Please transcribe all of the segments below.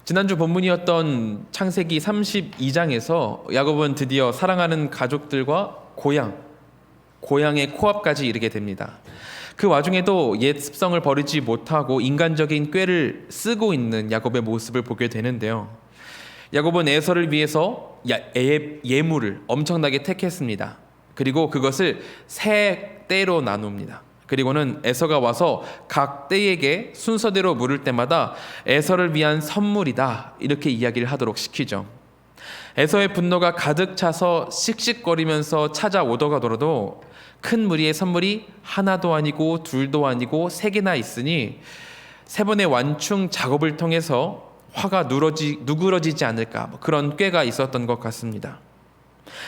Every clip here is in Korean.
지난주 본문이었던 창세기 32장에서 야곱은 드디어 사랑하는 가족들과 고향의 코앞까지 이르게 됩니다. 그 와중에도 옛 습성을 버리지 못하고 인간적인 꾀를 쓰고 있는 야곱의 모습을 보게 되는데요. 야곱은 에서를 위해서 예물을 엄청나게 택했습니다. 그리고 그것을 세 떼로 나눕니다. 그리고는 에서가 와서 각 떼에게 순서대로 물을 때마다 에서를 위한 선물이다, 이렇게 이야기를 하도록 시키죠. 에서의 분노가 가득 차서 씩씩거리면서 찾아오더라도 큰 무리의 선물이 하나도 아니고 둘도 아니고 세 개나 있으니 세 번의 완충 작업을 통해서 화가 누그러지지 않을까, 그런 꾀가 있었던 것 같습니다.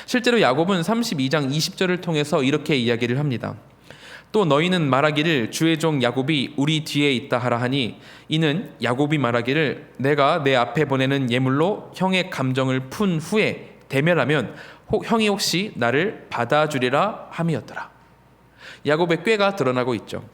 실제로 야곱은 32장 20절을 통해서 이렇게 이야기를 합니다. 또 너희는 말하기를 주의 종 야곱이 우리 뒤에 있다 하라 하니, 이는 야곱이 말하기를 내가 내 앞에 보내는 예물로 형의 감정을 푼 후에 대면하면 형이 혹시 나를 받아주리라 함이었더라. 야곱의 꾀가 드러나고 있죠.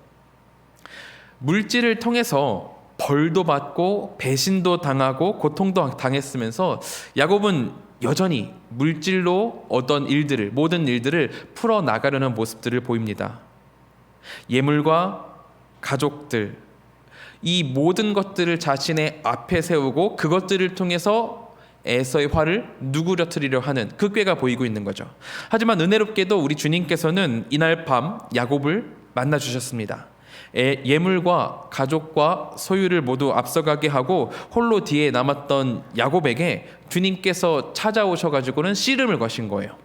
물질을 통해서 벌도 받고 배신도 당하고 고통도 당했으면서 야곱은 여전히 물질로 모든 일들을 풀어나가려는 모습들을 보입니다. 예물과 가족들, 이 모든 것들을 자신의 앞에 세우고 그것들을 통해서 에서의 화를 누그러뜨리려 하는 그 꾀가 보이고 있는 거죠. 하지만 은혜롭게도 우리 주님께서는 이날 밤 야곱을 만나 주셨습니다. 예물과 가족과 소유를 모두 앞서가게 하고 홀로 뒤에 남았던 야곱에게 주님께서 찾아오셔가지고는 씨름을 거신 거예요.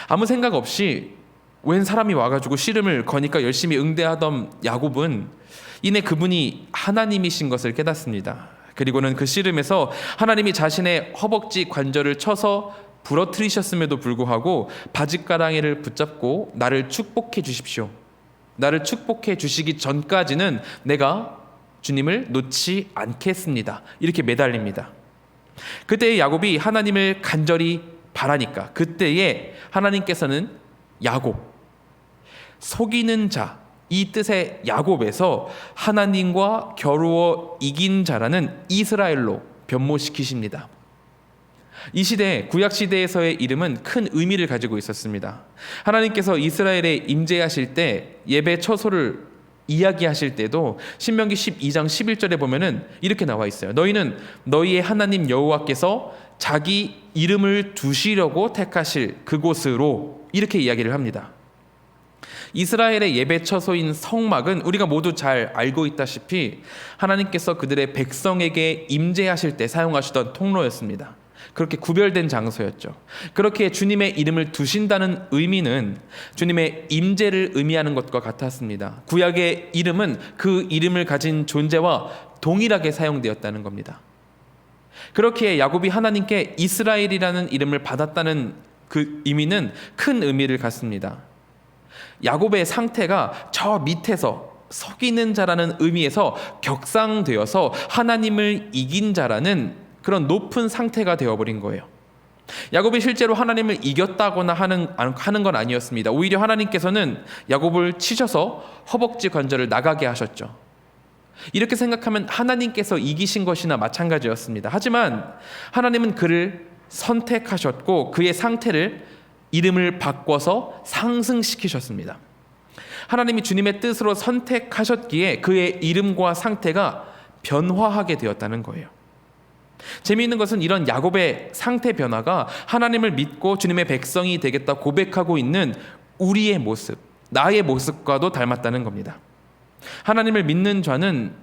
아무 생각 없이 웬 사람이 와가지고 씨름을 거니까 열심히 응대하던 야곱은 이내 그분이 하나님이신 것을 깨닫습니다. 그리고는 그 씨름에서 하나님이 자신의 허벅지 관절을 쳐서 부러뜨리셨음에도 불구하고 바짓가랑이를 붙잡고 나를 축복해 주십시오, 나를 축복해 주시기 전까지는 내가 주님을 놓지 않겠습니다, 이렇게 매달립니다. 그때의 야곱이 하나님을 간절히 바라니까 그때에 하나님께서는 야곱, 속이는 자, 이 뜻의 야곱에서 하나님과 겨루어 이긴 자라는 이스라엘로 변모시키십니다. 이 시대, 구약시대에서의 이름은 큰 의미를 가지고 있었습니다. 하나님께서 이스라엘에 임재하실 때 예배 처소를 이야기하실 때도 신명기 12장 11절에 보면은 이렇게 나와 있어요. 너희는 너희의 하나님 여호와께서 자기 이름을 두시려고 택하실 그곳으로, 이렇게 이야기를 합니다. 이스라엘의 예배 처소인 성막은 우리가 모두 잘 알고 있다시피 하나님께서 그들의 백성에게 임재하실 때 사용하시던 통로였습니다. 그렇게 구별된 장소였죠. 그렇게 주님의 이름을 두신다는 의미는 주님의 임재를 의미하는 것과 같았습니다. 구약의 이름은 그 이름을 가진 존재와 동일하게 사용되었다는 겁니다. 그렇게 야곱이 하나님께 이스라엘이라는 이름을 받았다는 그 의미는 큰 의미를 갖습니다. 야곱의 상태가 저 밑에서 속이는 자라는 의미에서 격상되어서 하나님을 이긴 자라는 그런 높은 상태가 되어버린 거예요. 야곱이 실제로 하나님을 이겼다거나 하는 건 아니었습니다. 오히려 하나님께서는 야곱을 치셔서 허벅지 관절을 나가게 하셨죠. 이렇게 생각하면 하나님께서 이기신 것이나 마찬가지였습니다. 하지만 하나님은 그를 선택하셨고 그의 상태를, 이름을 바꿔서 상승시키셨습니다. 하나님이 주님의 뜻으로 선택하셨기에 그의 이름과 상태가 변화하게 되었다는 거예요. 재미있는 것은 이런 야곱의 상태 변화가 하나님을 믿고 주님의 백성이 되겠다 고백하고 있는 우리의 모습, 나의 모습과도 닮았다는 겁니다. 하나님을 믿는 자는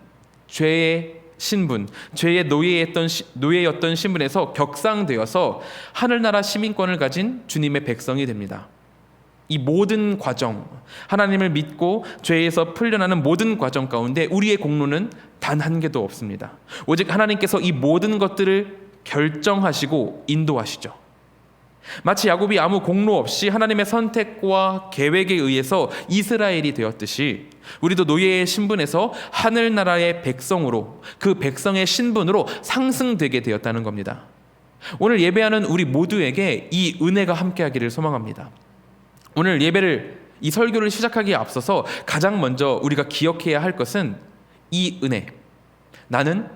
죄의 신분, 죄의 노예였던 신분에서 격상되어서 하늘나라 시민권을 가진 주님의 백성이 됩니다. 이 모든 과정, 하나님을 믿고 죄에서 풀려나는 모든 과정 가운데 우리의 공로는 단 한 개도 없습니다. 오직 하나님께서 이 모든 것들을 결정하시고 인도하시죠. 마치 야곱이 아무 공로 없이 하나님의 선택과 계획에 의해서 이스라엘이 되었듯이 우리도 노예의 신분에서 하늘나라의 백성으로, 그 백성의 신분으로 상승되게 되었다는 겁니다. 오늘 예배하는 우리 모두에게 이 은혜가 함께하기를 소망합니다. 오늘 이 설교를 시작하기에 앞서서 가장 먼저 우리가 기억해야 할 것은 이 은혜. 나는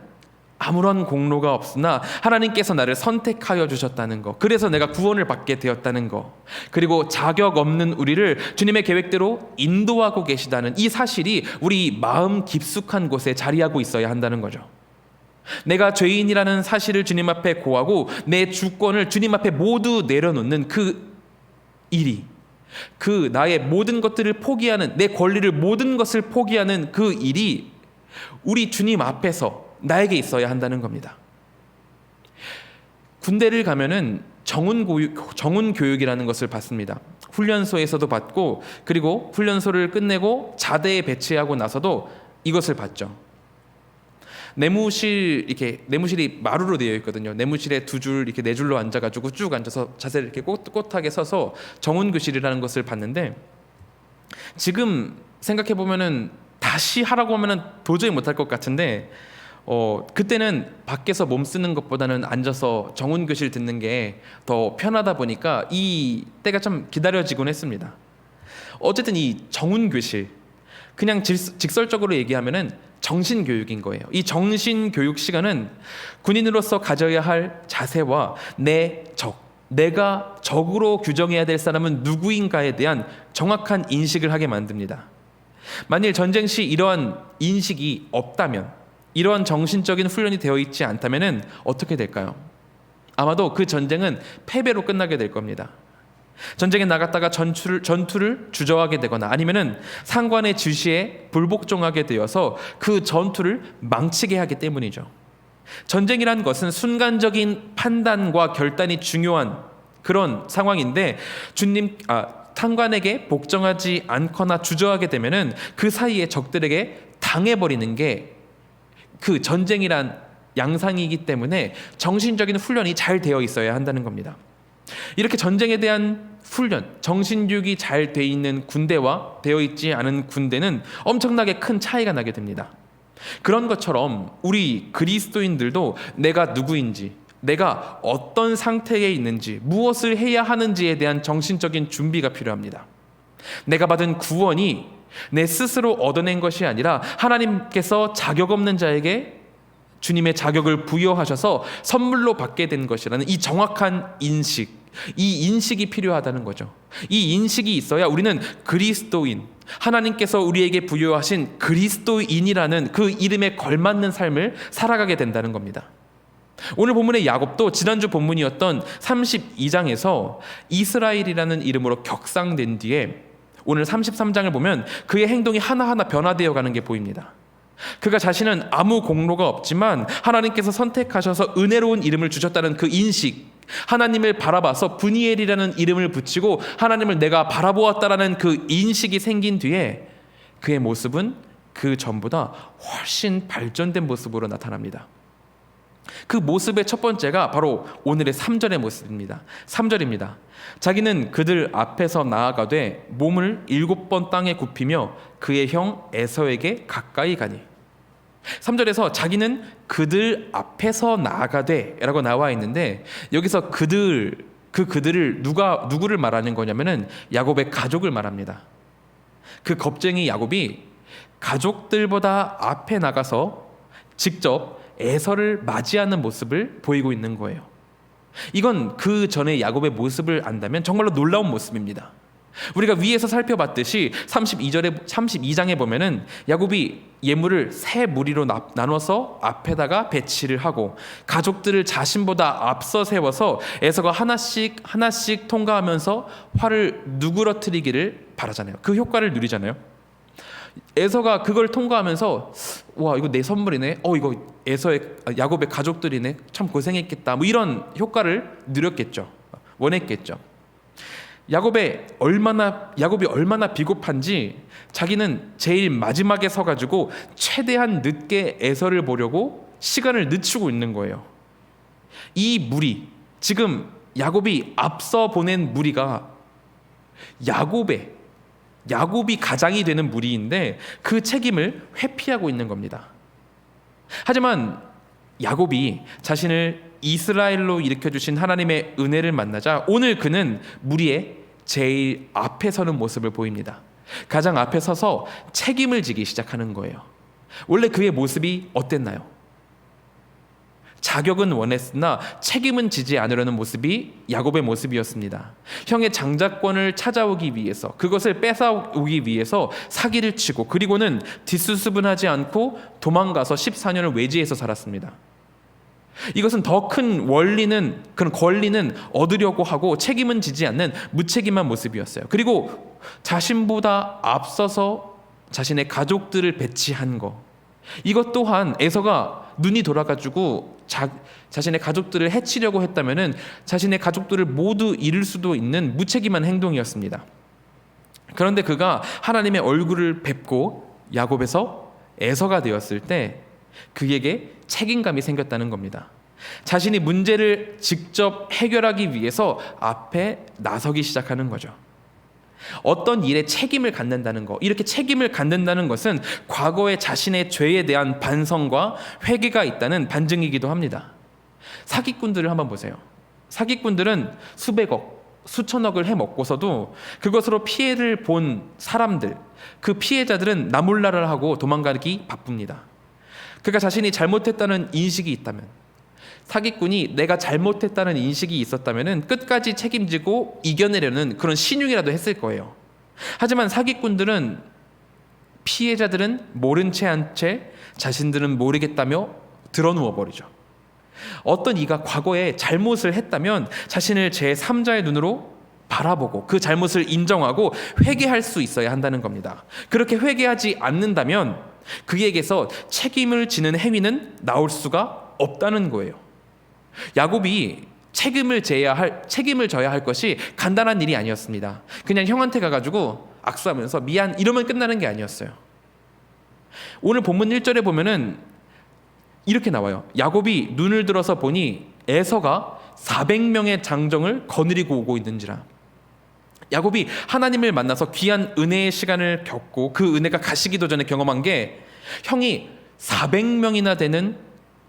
아무런 공로가 없으나 하나님께서 나를 선택하여 주셨다는 것, 그래서 내가 구원을 받게 되었다는 것, 그리고 자격 없는 우리를 주님의 계획대로 인도하고 계시다는 이 사실이 우리 마음 깊숙한 곳에 자리하고 있어야 한다는 거죠. 내가 죄인이라는 사실을 주님 앞에 고하고 내 주권을 주님 앞에 모두 내려놓는 그 일이, 그 나의 모든 것들을 포기하는, 내 권리를 모든 것을 포기하는 그 일이 우리 주님 앞에서 나에게 있어야 한다는 겁니다. 군대를 가면은 정훈 교육이라는 것을 받습니다. 훈련소에서도 받고, 그리고 훈련소를 끝내고 자대에 배치하고 나서도 이것을 받죠. 내무실이 마루로 되어 있거든요. 내무실에 두 줄, 이렇게 네 줄로 앉아가지고 쭉 앉아서 자세를 이렇게 꼿꼿하게 서서 정훈교실이라는 것을 봤는데, 지금 생각해 보면은 다시 하라고 하면은 도저히 못할 것 같은데, 그때는 밖에서 몸 쓰는 것보다는 앉아서 정훈교실 듣는 게 더 편하다 보니까 이 때가 좀 기다려지곤 했습니다. 어쨌든 이 정훈교실, 그냥 직설적으로 얘기하면은 정신교육인 거예요. 이 정신교육 시간은 군인으로서 가져야 할 자세와 내가 적으로 규정해야 될 사람은 누구인가에 대한 정확한 인식을 하게 만듭니다. 만일 전쟁 시 이러한 인식이 없다면, 이러한 정신적인 훈련이 되어 있지 않다면 어떻게 될까요? 아마도 그 전쟁은 패배로 끝나게 될 겁니다. 전쟁에 나갔다가 전투를 주저하게 되거나 아니면은 상관의 지시에 불복종하게 되어서 그 전투를 망치게 하기 때문이죠. 전쟁이란 것은 순간적인 판단과 결단이 중요한 그런 상황인데, 상관에게 복종하지 않거나 주저하게 되면은 그 사이에 적들에게 당해버리는 게 그 전쟁이란 양상이기 때문에 정신적인 훈련이 잘 되어 있어야 한다는 겁니다. 이렇게 전쟁에 대한 훈련, 정신교육이 잘 돼 있는 군대와 되어 있지 않은 군대는 엄청나게 큰 차이가 나게 됩니다. 그런 것처럼 우리 그리스도인들도 내가 누구인지, 내가 어떤 상태에 있는지, 무엇을 해야 하는지에 대한 정신적인 준비가 필요합니다. 내가 받은 구원이 내 스스로 얻어낸 것이 아니라 하나님께서 자격 없는 자에게 주님의 자격을 부여하셔서 선물로 받게 된 것이라는 이 정확한 인식, 이 인식이 필요하다는 거죠. 이 인식이 있어야 우리는 그리스도인, 하나님께서 우리에게 부여하신 그리스도인이라는 그 이름에 걸맞는 삶을 살아가게 된다는 겁니다. 오늘 본문의 야곱도 지난주 본문이었던 32장에서 이스라엘이라는 이름으로 격상된 뒤에 오늘 33장을 보면 그의 행동이 하나하나 변화되어 가는 게 보입니다. 그가 자신은 아무 공로가 없지만 하나님께서 선택하셔서 은혜로운 이름을 주셨다는 그 인식, 하나님을 바라봐서 브니엘이라는 이름을 붙이고 하나님을 내가 바라보았다라는 그 인식이 생긴 뒤에 그의 모습은 그 전보다 훨씬 발전된 모습으로 나타납니다. 그 모습의 첫 번째가 바로 오늘의 3절의 모습입니다. 3절입니다. 자기는 그들 앞에서 나아가되 몸을 7번 땅에 굽히며 그의 형 에서에게 가까이 가니. 3절에서 자기는 그들 앞에서 나아가되 라고 나와 있는데, 여기서 그들을 누구를 말하는 거냐면은 야곱의 가족을 말합니다. 그 겁쟁이 야곱이 가족들보다 앞에 나가서 직접 에서를 맞이하는 모습을 보이고 있는 거예요. 이건 그 전에 야곱의 모습을 안다면 정말로 놀라운 모습입니다. 우리가 위에서 살펴봤듯이 32장에 보면은 야곱이 예물을 세 무리로 나눠서 앞에다가 배치를 하고 가족들을 자신보다 앞서 세워서 에서가 하나씩 통과하면서 활을 누그러뜨리기를 바라잖아요. 그 효과를 누리잖아요. 에서가 그걸 통과하면서 와, 이거 내 선물이네, 이거 야곱의 가족들이네, 참 고생했겠다, 뭐 이런 효과를 누렸겠죠. 원했겠죠. 야곱이 얼마나 비겁한지 자기는 제일 마지막에 서가지고 최대한 늦게 에서를 보려고 시간을 늦추고 있는 거예요. 이 무리, 지금 야곱이 앞서 보낸 무리가 야곱이 가장이 되는 무리인데 그 책임을 회피하고 있는 겁니다. 하지만 야곱이 자신을 이스라엘로 일으켜주신 하나님의 은혜를 만나자 오늘 그는 무리의 제일 앞에 서는 모습을 보입니다. 가장 앞에 서서 책임을 지기 시작하는 거예요. 원래 그의 모습이 어땠나요? 자격은 원했으나 책임은 지지 않으려는 모습이 야곱의 모습이었습니다. 형의 장자권을 찾아오기 위해서, 그것을 뺏어오기 위해서 사기를 치고, 그리고는 뒷수습은 않고 도망가서 14년을 외지에서 살았습니다. 이것은 더 큰 그런 권리는 얻으려고 하고 책임은 지지 않는 무책임한 모습이었어요. 그리고 자신보다 앞서서 자신의 가족들을 배치한 거, 이것 또한 에서가 눈이 돌아가지고 자신의 가족들을 해치려고 했다면은 자신의 가족들을 모두 잃을 수도 있는 무책임한 행동이었습니다. 그런데 그가 하나님의 얼굴을 뵙고 야곱에서 에서가 되었을 때 그에게 책임감이 생겼다는 겁니다. 자신이 문제를 직접 해결하기 위해서 앞에 나서기 시작하는 거죠. 어떤 일에 책임을 갖는다는 것, 이렇게 책임을 갖는다는 것은 과거의 자신의 죄에 대한 반성과 회개가 있다는 반증이기도 합니다. 사기꾼들을 한번 보세요. 사기꾼들은 수백억, 수천억을 해먹고서도 그것으로 피해를 본 사람들, 그 피해자들은 나몰라를 하고 도망가기 바쁩니다. 그가 자신이 잘못했다는 인식이 있다면, 사기꾼이 내가 잘못했다는 인식이 있었다면 끝까지 책임지고 이겨내려는 그런 신용이라도 했을 거예요. 하지만 사기꾼들은, 피해자들은 모른 채 한 채 자신들은 모르겠다며 드러누워 버리죠. 어떤 이가 과거에 잘못을 했다면 자신을 제3자의 눈으로 바라보고 그 잘못을 인정하고 회개할 수 있어야 한다는 겁니다. 그렇게 회개하지 않는다면 그에게서 책임을 지는 행위는 나올 수가 없다는 거예요. 야곱이 책임을 져야 할 것이 간단한 일이 아니었습니다. 그냥 형한테 가가지고 악수하면서 미안 이러면 끝나는 게 아니었어요. 오늘 본문 1절에 보면은 이렇게 나와요. 야곱이 눈을 들어서 보니 에서가 400명의 장정을 거느리고 오고 있는지라. 야곱이 하나님을 만나서 귀한 은혜의 시간을 겪고 그 은혜가 가시기도 전에 경험한 게 형이 400명이나 되는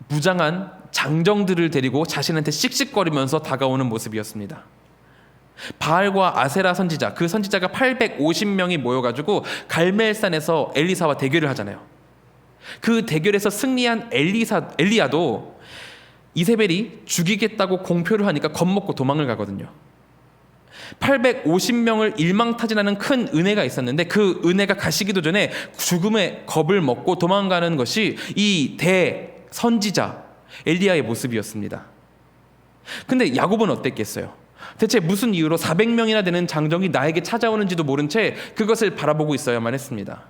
무장한 장정들을 데리고 자신한테 씩씩거리면서 다가오는 모습이었습니다. 바알과 아세라 선지자, 그 선지자가 850명이 모여가지고 갈멜산에서 엘리사와 대결을 하잖아요. 그 대결에서 승리한 엘리야도 이세벨이 죽이겠다고 공표를 하니까 겁먹고 도망을 가거든요. 850명을 일망타진하는 큰 은혜가 있었는데 그 은혜가 가시기도 전에 죽음의 겁을 먹고 도망가는 것이 이 대선지자 엘리야의 모습이었습니다. 근데 야곱은 어땠겠어요? 대체 무슨 이유로 400명이나 되는 장정이 나에게 찾아오는지도 모른 채 그것을 바라보고 있어야만 했습니다.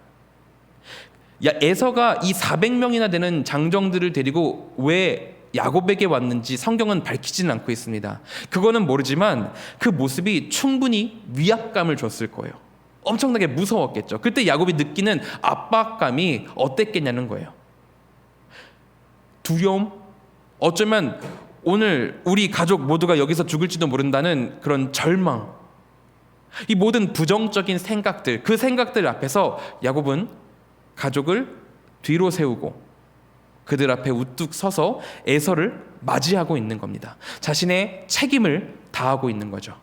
에서가 이 400명이나 되는 장정들을 데리고 왜 야곱에게 왔는지 성경은 밝히지는 않고 있습니다. 그거는 모르지만 그 모습이 충분히 위압감을 줬을 거예요. 엄청나게 무서웠겠죠. 그때 야곱이 느끼는 압박감이 어땠겠냐는 거예요. 두려움? 어쩌면 오늘 우리 가족 모두가 여기서 죽을지도 모른다는 그런 절망, 이 모든 부정적인 생각들, 그 생각들 앞에서 야곱은 가족을 뒤로 세우고 그들 앞에 우뚝 서서 에서를 맞이하고 있는 겁니다. 자신의 책임을 다하고 있는 거죠.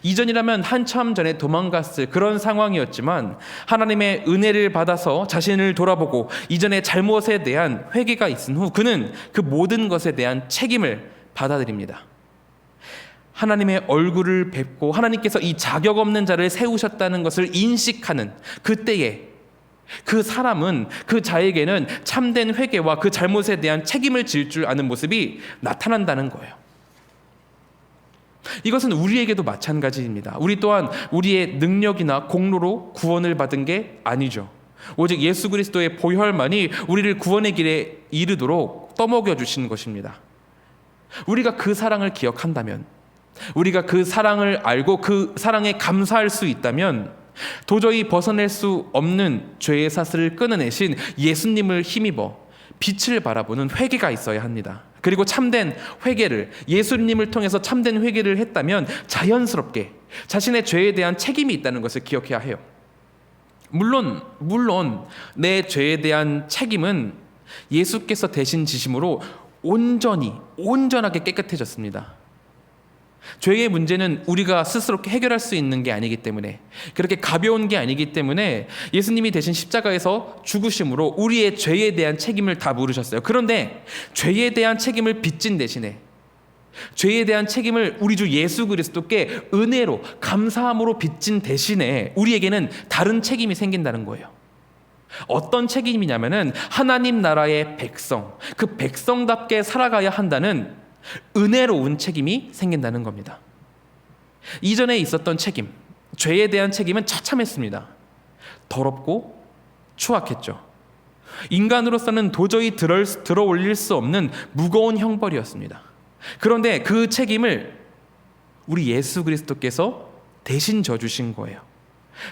이전이라면 한참 전에 도망갔을 그런 상황이었지만 하나님의 은혜를 받아서 자신을 돌아보고 이전의 잘못에 대한 회개가 있은 후 그는 그 모든 것에 대한 책임을 받아들입니다. 하나님의 얼굴을 뵙고 하나님께서 이 자격 없는 자를 세우셨다는 것을 인식하는 그때에 그 사람은, 그 자에게는 참된 회개와 그 잘못에 대한 책임을 질 줄 아는 모습이 나타난다는 거예요. 이것은 우리에게도 마찬가지입니다. 우리 또한 우리의 능력이나 공로로 구원을 받은 게 아니죠. 오직 예수 그리스도의 보혈만이 우리를 구원의 길에 이르도록 떠먹여 주신 것입니다. 우리가 그 사랑을 기억한다면, 우리가 그 사랑을 알고 그 사랑에 감사할 수 있다면 도저히 벗어낼 수 없는 죄의 사슬을 끊어내신 예수님을 힘입어 빛을 바라보는 회개가 있어야 합니다. 그리고 참된 회개를, 예수님을 통해서 참된 회개를 했다면 자연스럽게 자신의 죄에 대한 책임이 있다는 것을 기억해야 해요. 물론 내 죄에 대한 책임은 예수께서 대신 지심으로 온전하게 깨끗해졌습니다. 죄의 문제는 우리가 스스로 해결할 수 있는 게 아니기 때문에, 그렇게 가벼운 게 아니기 때문에 예수님이 대신 십자가에서 죽으심으로 우리의 죄에 대한 책임을 다 물으셨어요. 그런데 죄에 대한 책임을 빚진 대신에, 죄에 대한 책임을 우리 주 예수 그리스도께 은혜로 감사함으로 빚진 대신에 우리에게는 다른 책임이 생긴다는 거예요. 어떤 책임이냐면은 하나님 나라의 백성, 그 백성답게 살아가야 한다는 은혜로운 책임이 생긴다는 겁니다. 이전에 있었던 책임, 죄에 대한 책임은 처참했습니다. 더럽고 추악했죠. 인간으로서는 도저히 들어올릴 수 없는 무거운 형벌이었습니다. 그런데 그 책임을 우리 예수 그리스도께서 대신 져주신 거예요.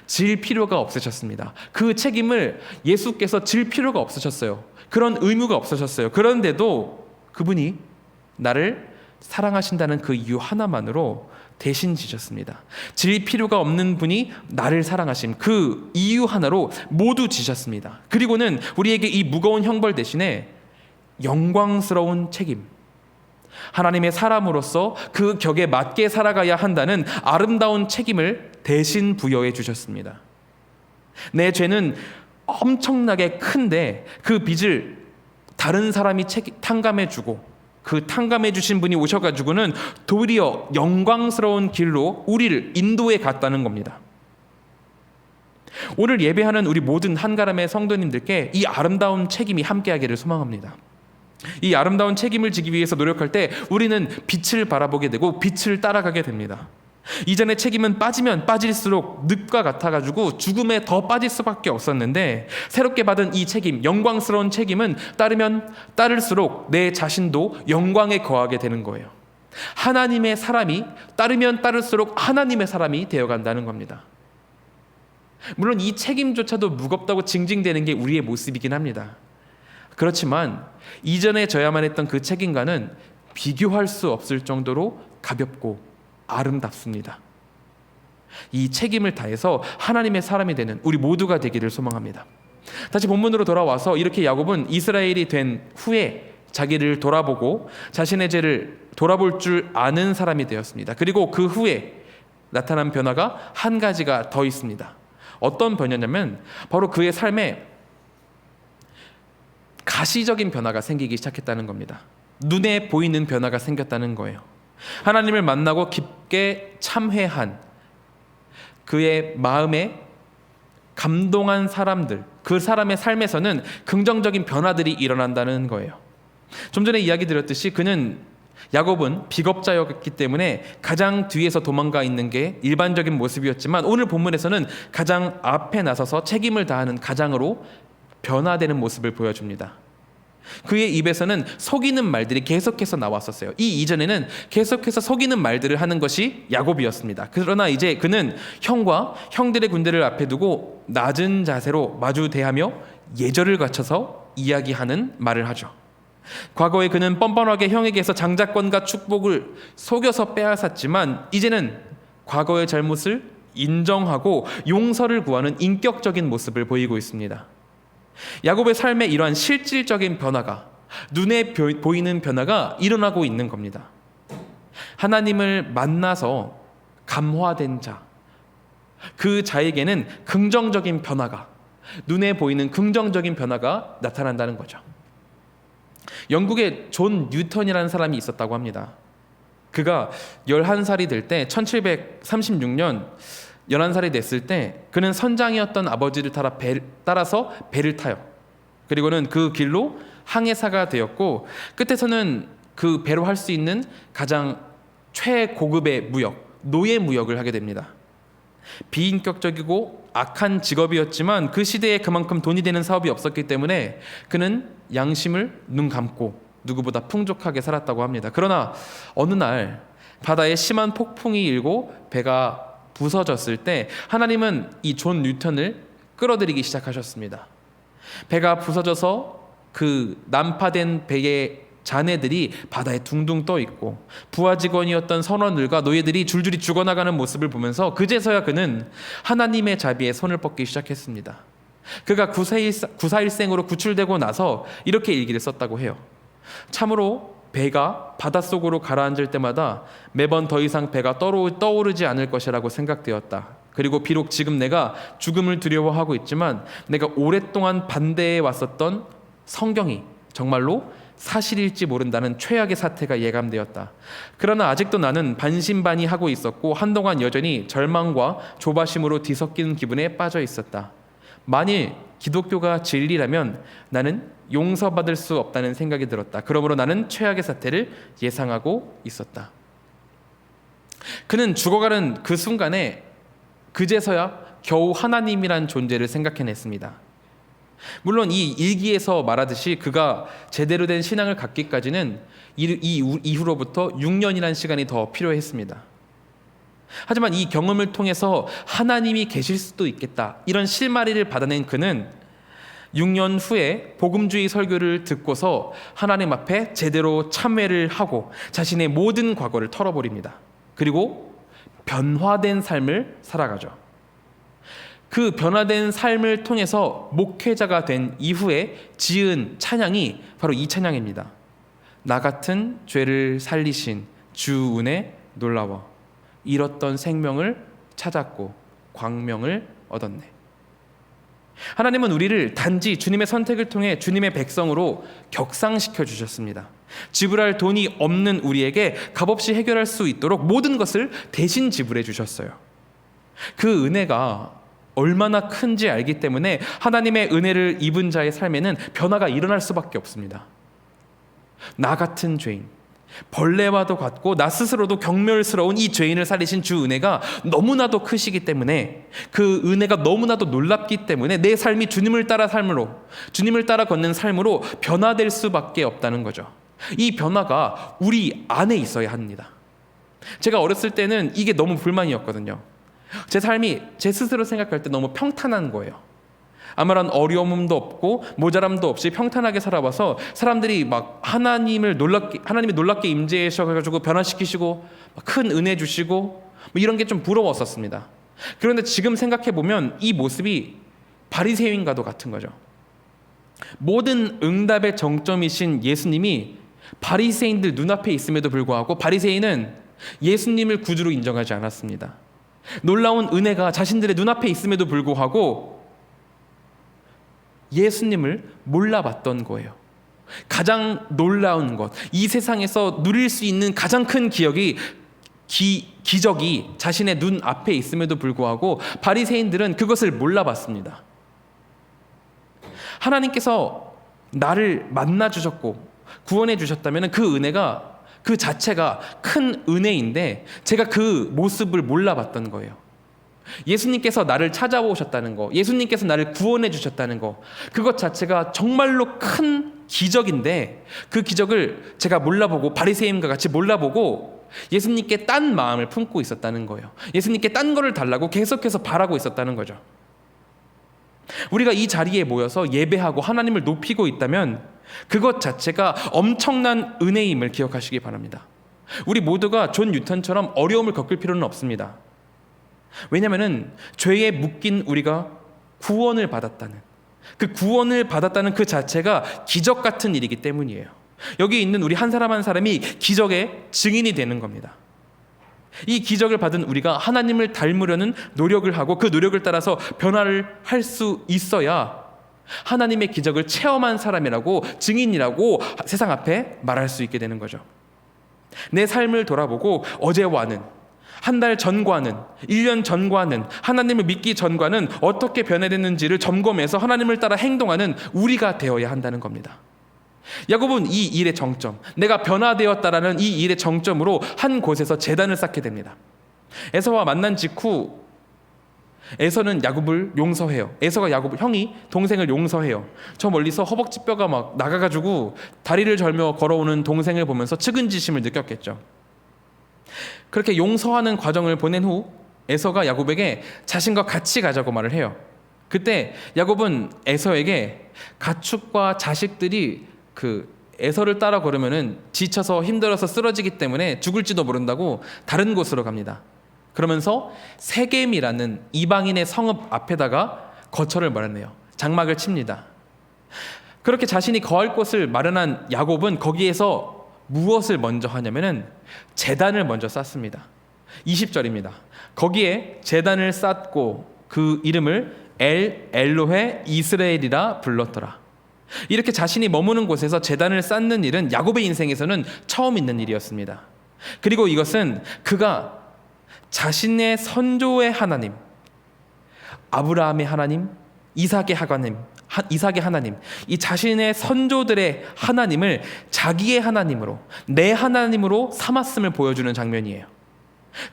질 필요가 없으셨습니다. 그 책임을 예수께서 질 필요가 없으셨어요. 그런 의무가 없으셨어요. 그런데도 그분이 나를 사랑하신다는 그 이유 하나만으로 대신 지셨습니다. 질 필요가 없는 분이 나를 사랑하심, 그 이유 하나로 모두 지셨습니다. 그리고는 우리에게 이 무거운 형벌 대신에 영광스러운 책임, 하나님의 사람으로서 그 격에 맞게 살아가야 한다는 아름다운 책임을 대신 부여해 주셨습니다. 내 죄는 엄청나게 큰데 그 빚을 다른 사람이 탕감해 주고, 그 탕감해 주신 분이 오셔가지고는 도리어 영광스러운 길로 우리를 인도해 갔다는 겁니다. 오늘 예배하는 우리 모든 한가람의 성도님들께 이 아름다운 책임이 함께하기를 소망합니다. 이 아름다운 책임을 지기 위해서 노력할 때 우리는 빛을 바라보게 되고 빛을 따라가게 됩니다. 이전의 책임은 빠지면 빠질수록 늪과 같아가지고 죽음에 더 빠질 수밖에 없었는데, 새롭게 받은 이 책임, 영광스러운 책임은 따르면 따를수록 내 자신도 영광에 거하게 되는 거예요. 하나님의 사람이 따르면 따를수록 하나님의 사람이 되어간다는 겁니다. 물론 이 책임조차도 무겁다고 징징대는 게 우리의 모습이긴 합니다. 그렇지만 이전에 져야만 했던 그 책임과는 비교할 수 없을 정도로 가볍고 아름답습니다. 이 책임을 다해서 하나님의 사람이 되는 우리 모두가 되기를 소망합니다. 다시 본문으로 돌아와서 이렇게 야곱은 이스라엘이 된 후에 자기를 돌아보고 자신의 죄를 돌아볼 줄 아는 사람이 되었습니다. 그리고 그 후에 나타난 변화가 한 가지가 더 있습니다. 어떤 변화냐면 바로 그의 삶에 가시적인 변화가 생기기 시작했다는 겁니다. 눈에 보이는 변화가 생겼다는 거예요. 하나님을 만나고 깊게 참회한 그의 마음에 감동한 사람들, 그 사람의 삶에서는 긍정적인 변화들이 일어난다는 거예요. 좀 전에 이야기 드렸듯이 야곱은 비겁자였기 때문에 가장 뒤에서 도망가 있는 게 일반적인 모습이었지만, 오늘 본문에서는 가장 앞에 나서서 책임을 다하는 가장으로 변화되는 모습을 보여줍니다. 그의 입에서는 속이는 말들이 계속해서 나왔었어요. 이 이전에는 계속해서 속이는 말들을 하는 것이 야곱이었습니다. 그러나 이제 그는 형과 형들의 군대를 앞에 두고 낮은 자세로 마주 대하며 예절을 갖춰서 이야기하는 말을 하죠. 과거에 그는 뻔뻔하게 형에게서 장자권과 축복을 속여서 빼앗았지만, 이제는 과거의 잘못을 인정하고 용서를 구하는 인격적인 모습을 보이고 있습니다. 야곱의 삶에 이러한 실질적인 변화가, 눈에 보이는 변화가 일어나고 있는 겁니다. 하나님을 만나서 감화된 자, 그 자에게는 긍정적인 변화가, 눈에 보이는 긍정적인 변화가 나타난다는 거죠. 영국에 존 뉴턴이라는 사람이 있었다고 합니다. 그가 11살이 될 때 1736년 11살이 됐을 때 그는 선장이었던 아버지를 따라서 배를 타요. 그리고는 그 길로 항해사가 되었고, 끝에서는 그 배로 할 수 있는 가장 최고급의 무역, 노예 무역을 하게 됩니다. 비인격적이고 악한 직업이었지만 그 시대에 그만큼 돈이 되는 사업이 없었기 때문에 그는 양심을 눈 감고 누구보다 풍족하게 살았다고 합니다. 그러나 어느 날 바다에 심한 폭풍이 일고 배가 부서졌을 때 하나님은 이 존 뉴턴을 끌어들이기 시작하셨습니다. 배가 부서져서 그 난파된 배의 잔해들이 바다에 둥둥 떠 있고, 부하 직원이었던 선원들과 노예들이 줄줄이 죽어나가는 모습을 보면서 그제서야 그는 하나님의 자비에 손을 뻗기 시작했습니다. 그가 구사일생으로 구출되고 나서 이렇게 일기를 썼다고 해요. 참으로 배가 바닷속으로 가라앉을 때마다 매번 더 이상 배가 떠오르지 않을 것이라고 생각되었다. 그리고 비록 지금 내가 죽음을 두려워하고 있지만 내가 오랫동안 반대해 왔었던 성경이 정말로 사실일지 모른다는 최악의 사태가 예감되었다. 그러나 아직도 나는 반신반의하고 있었고 한동안 여전히 절망과 조바심으로 뒤섞이는 기분에 빠져 있었다. 만일 기독교가 진리라면 나는 용서받을 수 없다는 생각이 들었다. 그러므로 나는 최악의 사태를 예상하고 있었다. 그는 죽어가는 그 순간에 그제서야 겨우 하나님이란 존재를 생각해냈습니다. 물론 이 일기에서 말하듯이 그가 제대로 된 신앙을 갖기까지는 이후로부터 6년이라는 시간이 더 필요했습니다. 하지만 이 경험을 통해서 하나님이 계실 수도 있겠다, 이런 실마리를 받아낸 그는 6년 후에 복음주의 설교를 듣고서 하나님 앞에 제대로 참회를 하고 자신의 모든 과거를 털어버립니다. 그리고 변화된 삶을 살아가죠. 그 변화된 삶을 통해서 목회자가 된 이후에 지은 찬양이 바로 이 찬양입니다. 나 같은 죄를 살리신 주 은혜 놀라워 잃었던 생명을 찾았고 광명을 얻었네. 하나님은 우리를 단지 주님의 선택을 통해 주님의 백성으로 격상시켜 주셨습니다. 지불할 돈이 없는 우리에게 값없이 해결할 수 있도록 모든 것을 대신 지불해 주셨어요. 그 은혜가 얼마나 큰지 알기 때문에 하나님의 은혜를 입은 자의 삶에는 변화가 일어날 수밖에 없습니다. 나 같은 죄인, 벌레와도 같고 나 스스로도 경멸스러운 이 죄인을 살리신 주 은혜가 너무나도 크시기 때문에, 그 은혜가 너무나도 놀랍기 때문에 내 삶이 주님을 따라 걷는 삶으로 변화될 수밖에 없다는 거죠. 이 변화가 우리 안에 있어야 합니다. 제가 어렸을 때는 이게 너무 불만이었거든요. 제 삶이 제 스스로 생각할 때 너무 평탄한 거예요. 아무런 어려움도 없고 모자람도 없이 평탄하게 살아와서 사람들이 막 하나님이 놀랍게 임재하셔가지고 변화시키시고 큰 은혜 주시고 뭐 이런 게 좀 부러웠었습니다. 그런데 지금 생각해 보면 이 모습이 바리새인과도 같은 거죠. 모든 응답의 정점이신 예수님이 바리새인들 눈앞에 있음에도 불구하고 바리새인은 예수님을 구주로 인정하지 않았습니다. 놀라운 은혜가 자신들의 눈앞에 있음에도 불구하고 예수님을 몰라봤던 거예요. 가장 놀라운 것, 이 세상에서 누릴 수 있는 가장 큰 기적이 자신의 눈앞에 있음에도 불구하고 바리새인들은 그것을 몰라봤습니다. 하나님께서 나를 만나 주셨고 구원해 주셨다면 그 은혜가 그 자체가 큰 은혜인데 제가 그 모습을 몰라봤던 거예요. 예수님께서 나를 찾아오셨다는 거, 예수님께서 나를 구원해 주셨다는 거, 그것 자체가 정말로 큰 기적인데 그 기적을 제가 몰라보고 바리새인과 같이 몰라보고 예수님께 딴 마음을 품고 있었다는 거예요. 예수님께 딴 거를 달라고 계속해서 바라고 있었다는 거죠. 우리가 이 자리에 모여서 예배하고 하나님을 높이고 있다면 그것 자체가 엄청난 은혜임을 기억하시기 바랍니다. 우리 모두가 존 뉴턴처럼 어려움을 겪을 필요는 없습니다. 왜냐하면 죄에 묶인 우리가 구원을 받았다는 그 자체가 기적 같은 일이기 때문이에요. 여기 있는 우리 한 사람 한 사람이 기적의 증인이 되는 겁니다. 이 기적을 받은 우리가 하나님을 닮으려는 노력을 하고 그 노력을 따라서 변화를 할 수 있어야 하나님의 기적을 체험한 사람이라고, 증인이라고 세상 앞에 말할 수 있게 되는 거죠. 내 삶을 돌아보고 어제와는, 한 달 전과는, 1년 전과는, 하나님을 믿기 전과는 어떻게 변화됐는지를 점검해서 하나님을 따라 행동하는 우리가 되어야 한다는 겁니다. 야곱은 이 일의 정점, 내가 변화되었다라는 이 일의 정점으로 한 곳에서 제단을 쌓게 됩니다. 에서와 만난 직후 에서는 야곱을 용서해요. 에서가 형이 동생을 용서해요. 저 멀리서 허벅지뼈가 막 나가가지고 다리를 절며 걸어오는 동생을 보면서 측은지심을 느꼈겠죠. 그렇게 용서하는 과정을 보낸 후 에서가 야곱에게 자신과 같이 가자고 말을 해요. 그때 야곱은 에서에게 가축과 자식들이 그 에서를 따라 걸으면은 지쳐서 힘들어서 쓰러지기 때문에 죽을지도 모른다고 다른 곳으로 갑니다. 그러면서 세겜이라는 이방인의 성읍 앞에다가 거처를 마련해요. 장막을 칩니다. 그렇게 자신이 거할 곳을 마련한 야곱은 거기에서 무엇을 먼저 하냐면은 제단을 먼저 쌓습니다. 20절입니다. 거기에 제단을 쌓고 그 이름을 엘로헤 이스라엘이라 불렀더라. 이렇게 자신이 머무는 곳에서 제단을 쌓는 일은 야곱의 인생에서는 처음 있는 일이었습니다. 그리고 이것은 그가 자신의 선조의 하나님, 아브라함의 하나님, 이삭의 하나님, 이 자신의 선조들의 하나님을 자기의 하나님으로, 내 하나님으로 삼았음을 보여주는 장면이에요.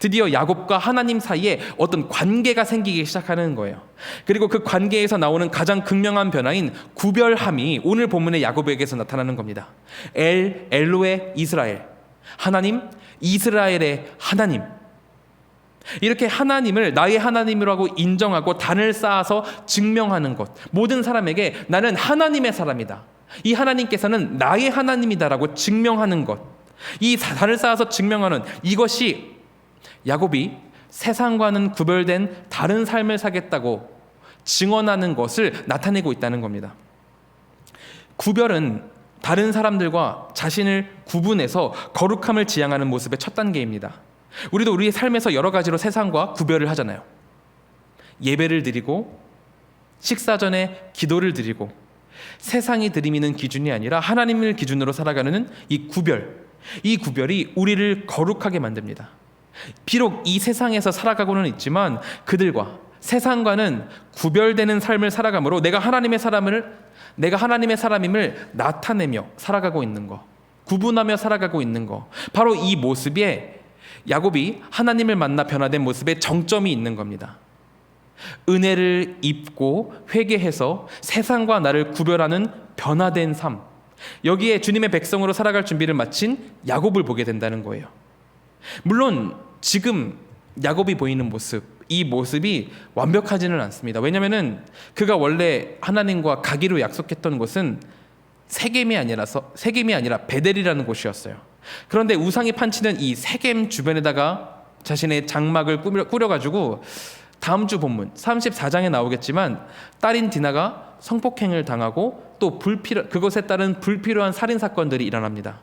드디어 야곱과 하나님 사이에 어떤 관계가 생기기 시작하는 거예요. 그리고 그 관계에서 나오는 가장 극명한 변화인 구별함이 오늘 본문의 야곱에게서 나타나는 겁니다. 엘로의 이스라엘, 하나님, 이스라엘의 하나님. 이렇게 하나님을 나의 하나님이라고 인정하고 단을 쌓아서 증명하는 것, 모든 사람에게 나는 하나님의 사람이다, 이 하나님께서는 나의 하나님이다라고 증명하는 것, 이 단을 쌓아서 증명하는 이것이 야곱이 세상과는 구별된 다른 삶을 살겠다고 증언하는 것을 나타내고 있다는 겁니다. 구별은 다른 사람들과 자신을 구분해서 거룩함을 지향하는 모습의 첫 단계입니다. 우리도 우리의 삶에서 여러 가지로 세상과 구별을 하잖아요. 예배를 드리고 식사 전에 기도를 드리고 세상이 들이미는 기준이 아니라 하나님을 기준으로 살아가는 이 구별이 우리를 거룩하게 만듭니다. 비록 이 세상에서 살아가고는 있지만 그들과 세상과는 구별되는 삶을 살아가므로 내가 하나님의 사람임을 나타내며 살아가고 있는 것, 구분하며 살아가고 있는 것, 바로 이 모습에 야곱이 하나님을 만나 변화된 모습에 정점이 있는 겁니다. 은혜를 입고 회개해서 세상과 나를 구별하는 변화된 삶, 여기에 주님의 백성으로 살아갈 준비를 마친 야곱을 보게 된다는 거예요. 물론 지금 야곱이 보이는 모습, 이 모습이 완벽하지는 않습니다. 왜냐하면 그가 원래 하나님과 가기로 약속했던 곳은 세겜이 아니라 베델이라는 곳이었어요. 그런데 우상이 판치는 이 세겜 주변에다가 자신의 장막을 꾸려가지고 다음 주 본문 34장에 나오겠지만 딸인 디나가 성폭행을 당하고 또 그것에 따른 불필요한 살인사건들이 일어납니다.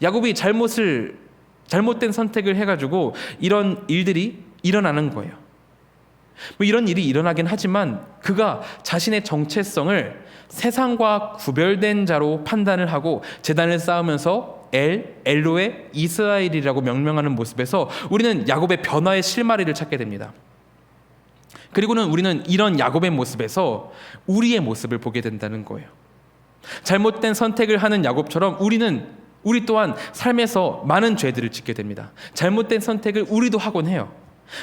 야곱이 잘못된 선택을 해가지고 이런 일들이 일어나는 거예요. 이런 일이 일어나긴 하지만 그가 자신의 정체성을 세상과 구별된 자로 판단을 하고 제단을 쌓으면서 엘로의 이스라엘이라고 명명하는 모습에서 우리는 야곱의 변화의 실마리를 찾게 됩니다. 그리고는 우리는 이런 야곱의 모습에서 우리의 모습을 보게 된다는 거예요. 잘못된 선택을 하는 야곱처럼 우리 또한 삶에서 많은 죄들을 짓게 됩니다. 잘못된 선택을 우리도 하곤 해요.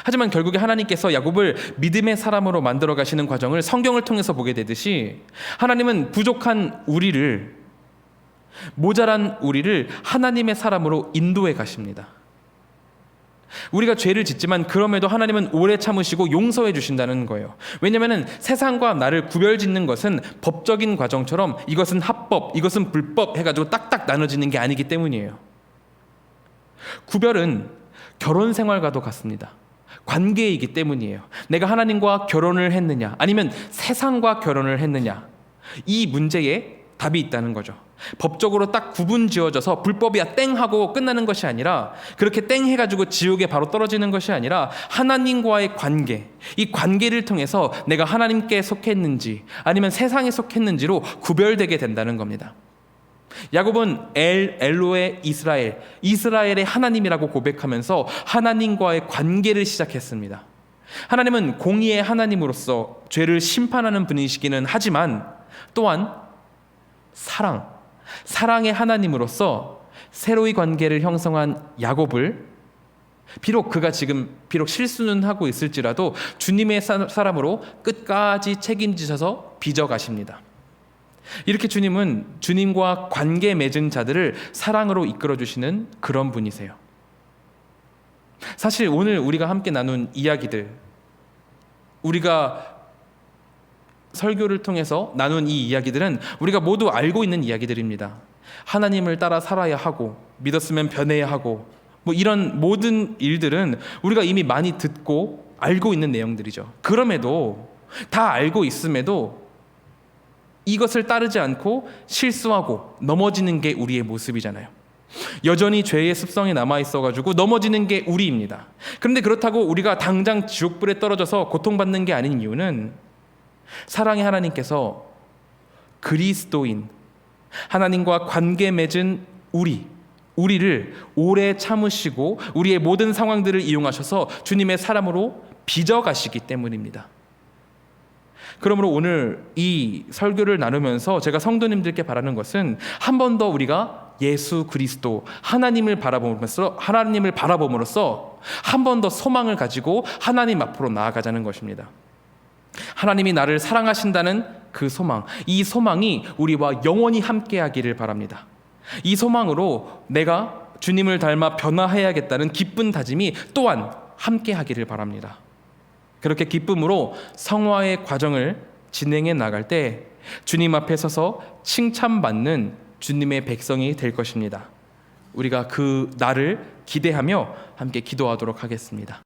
하지만 결국에 하나님께서 야곱을 믿음의 사람으로 만들어 가시는 과정을 성경을 통해서 보게 되듯이 하나님은 부족한 우리를, 모자란 우리를 하나님의 사람으로 인도해 가십니다. 우리가 죄를 짓지만 그럼에도 하나님은 오래 참으시고 용서해 주신다는 거예요. 왜냐하면 세상과 나를 구별짓는 것은 법적인 과정처럼 이것은 합법, 이것은 불법 해가지고 딱딱 나눠지는 게 아니기 때문이에요. 구별은 결혼 생활과도 같습니다. 관계이기 때문이에요. 내가 하나님과 결혼을 했느냐 아니면 세상과 결혼을 했느냐, 이 문제에 답이 있다는 거죠. 법적으로 딱 구분 지어져서 불법이야 땡 하고 끝나는 것이 아니라, 그렇게 땡 해가지고 지옥에 바로 떨어지는 것이 아니라 하나님과의 관계, 이 관계를 통해서 내가 하나님께 속했는지 아니면 세상에 속했는지로 구별되게 된다는 겁니다. 야곱은 엘로의 이스라엘의 하나님이라고 고백하면서 하나님과의 관계를 시작했습니다. 하나님은 공의의 하나님으로서 죄를 심판하는 분이시기는 하지만 또한 사랑의 하나님으로서 새로이 관계를 형성한 야곱을, 비록 실수는 하고 있을지라도 주님의 사람으로 끝까지 책임지셔서 빚어가십니다. 이렇게 주님은 주님과 관계 맺은 자들을 사랑으로 이끌어주시는 그런 분이세요. 사실 오늘 우리가 함께 나눈 이야기들, 우리가 설교를 통해서 나눈 이 이야기들은 우리가 모두 알고 있는 이야기들입니다. 하나님을 따라 살아야 하고 믿었으면 변해야 하고 이런 모든 일들은 우리가 이미 많이 듣고 알고 있는 내용들이죠. 그럼에도 다 알고 있음에도 이것을 따르지 않고 실수하고 넘어지는 게 우리의 모습이잖아요. 여전히 죄의 습성이 남아있어가지고 넘어지는 게 우리입니다. 그런데 그렇다고 우리가 당장 지옥불에 떨어져서 고통받는 게 아닌 이유는 사랑의 하나님께서 그리스도인, 하나님과 관계 맺은 우리를 오래 참으시고 우리의 모든 상황들을 이용하셔서 주님의 사람으로 빚어가시기 때문입니다. 그러므로 오늘 이 설교를 나누면서 제가 성도님들께 바라는 것은 한 번 더 우리가 예수 그리스도 하나님을 바라봄으로써 한 번 더 소망을 가지고 하나님 앞으로 나아가자는 것입니다. 하나님이 나를 사랑하신다는 그 소망, 이 소망이 우리와 영원히 함께하기를 바랍니다. 이 소망으로 내가 주님을 닮아 변화해야겠다는 기쁜 다짐이 또한 함께하기를 바랍니다. 그렇게 기쁨으로 성화의 과정을 진행해 나갈 때 주님 앞에 서서 칭찬받는 주님의 백성이 될 것입니다. 우리가 그 날을 기대하며 함께 기도하도록 하겠습니다.